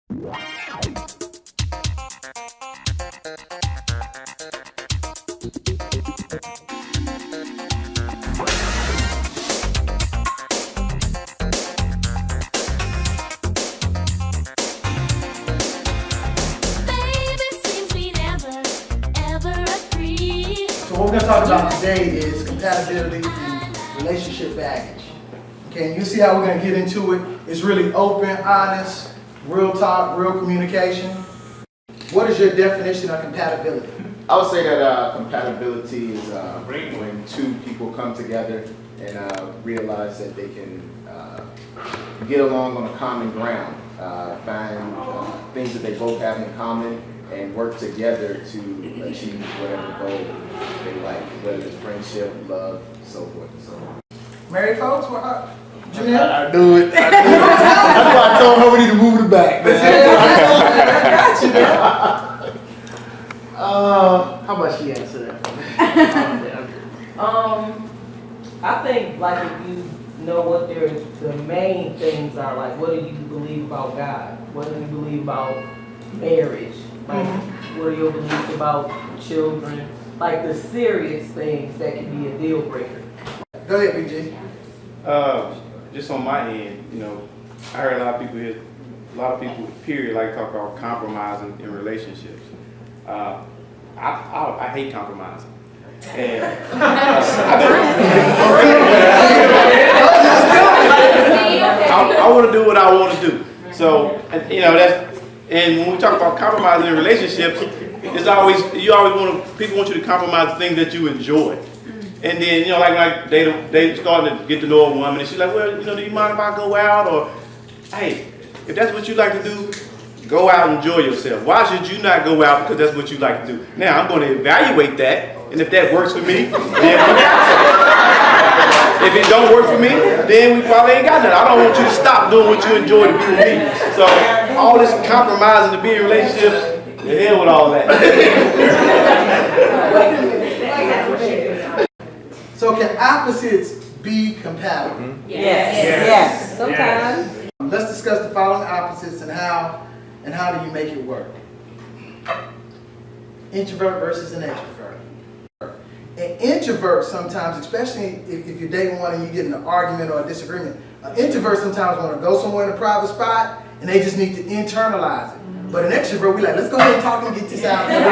So what we're going to talk about today is compatibility and relationship baggage. Okay, and you see how we're going to get into it. It's really open, honest, real talk, real communication. What is your definition of compatibility? I would say that compatibility is when two people come together and realize that they can get along on a common ground, find things that they both have in common, and work together to achieve whatever goal they like, whether it's friendship, love, so forth and so on. Married folks, what? I do it. That's why I told her we need to move it back. I got you, man. How about she answer that for me? I think like if you know what the main things are, like what do you believe about God? What do you believe about marriage? Like what are your beliefs about children? Like the serious things that can be a deal breaker. Go ahead, BG. Just on my end, you know, I heard a lot of people here, a lot of people, period, like to talk about compromising in relationships. I hate compromising. And I want to do what I want to do. So, and, you know, and when we talk about compromising in relationships, it's always, people want you to compromise the things that you enjoy. And then, you know, like they starting to get to know a woman, and she's like, well, you know, do you mind if I go out? Or, hey, if that's what you like to do, go out and enjoy yourself. Why should you not go out because that's what you like to do? Now, I'm going to evaluate that, and if that works for me, then we got it. If it don't work for me, then we probably ain't got nothing. I don't want you to stop doing what you enjoy to be with me. So, all this compromising to be in relationships, the hell with all that. So can opposites be compatible? Yes. Sometimes. Let's discuss the following opposites and how do you make it work? Introvert versus an extrovert. An introvert sometimes, especially if you're dating one and you get in an argument or a disagreement, an introvert sometimes want to go somewhere in a private spot and they just need to internalize it. But an extrovert, we like, let's go ahead and talk and get this out. And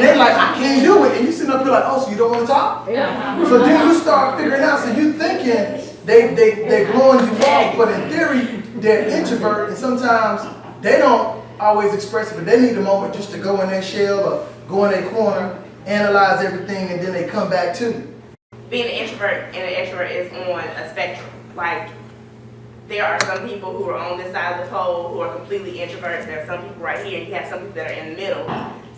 they're like, I can't do it. And you sitting up here like, oh, so you don't want to talk? Yeah. So then you start figuring out, so you thinking they're blowing you off, but in theory, they're introvert, and sometimes they don't always express it, but they need a moment just to go in their shell or go in their corner, analyze everything, and then they come back to you. Being an introvert and an extrovert is on a spectrum. Like, there are some people who are on this side of the pole who are completely introverts. There are some people right here, and you have some people that are in the middle.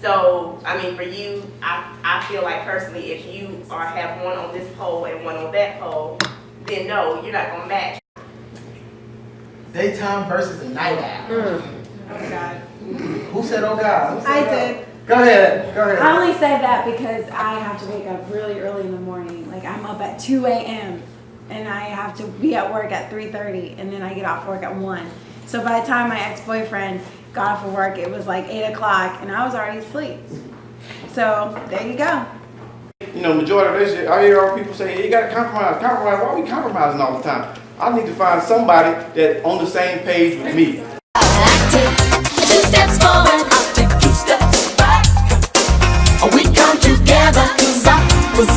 So, I mean, for you, I feel like personally, if you have one on this pole and one on that pole, then no, you're not going to match. Daytime versus a night owl. Oh, God. Who said, oh, God? I did. Go ahead. I only said that because I have to wake up really early in the morning. Like I'm up at 2 a.m. and I have to be at work at 3:30 and then I get off work at 1. So by the time my ex-boyfriend got off of work, it was like 8 o'clock and I was already asleep. So there you go. You know, majority of this, I hear all people say, hey, you gotta compromise. Why are we compromising all the time? I need to find somebody that's on the same page with me. I take 2 steps forward, I'll take 2 steps back. We come together, 'cause I was